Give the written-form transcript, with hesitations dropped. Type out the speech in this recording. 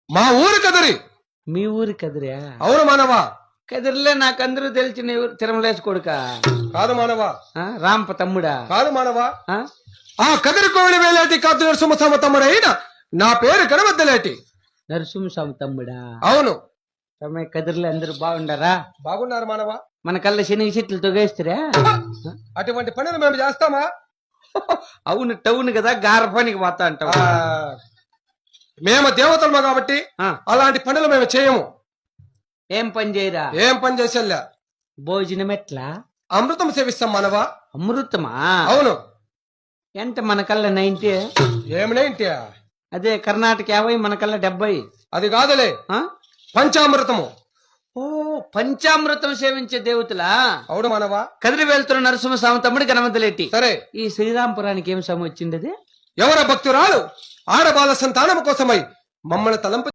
మా ఊరు కదిరి. మీ ఊరి కదిరా? అవును మానవా. కదిరిలే నాకందరూ తెలిసిన ఊరు తిరుమలేసి కొడుక. కాదు మానవా. రాంప తమ్ముడా? కాదు మానవా. ఆ? ఆ కదిరి కోవిలి వేలేటి కాదు నరసింహస్వామి తమ్ముడైన నా పేరు గణమద్దలేటి. నరసింహస్వామి తమ్ముడా? అవును. తమ్మ కదిరిలో అందరూ బాగుండారా? బాగున్నారు మానవా. మన కళ్ళ శనగ చెట్లు తొగేస్తారా? అటువంటి పనులు మేము చేస్తామా? అవును, టౌన్ కదా, గార పనికి పోతా అంటావు. మేము దేవతలము కాబట్టి అలాంటి పనులు మేము చేయము. ఏం పని చేయరా? ఏం పని చేసేలా? భోజనం ఎట్లా? అమృతం సేవిస్తాం మానవా. అమృతమా? అవును. ఎంత మన కళ్ళ 90? ఏమినేంటి? అదే కర్ణాటక 50, మన కళ్ళ 70. అది కాదులే, పంచామృతము. ఓ, పంచామృతం సేవించే దేవతలా? అవును మానవా. కదిరి వెళ్తున్న నరసింహస్వామి తమ్ముడు గణమద్దలేటి. సరే, ఈ శ్రీరాంపురానికి ఏం సమయం వచ్చింది? ఎవర భక్తురాలు ఆడబాల సంతానము కోసమై మమ్మల్ని తలంపు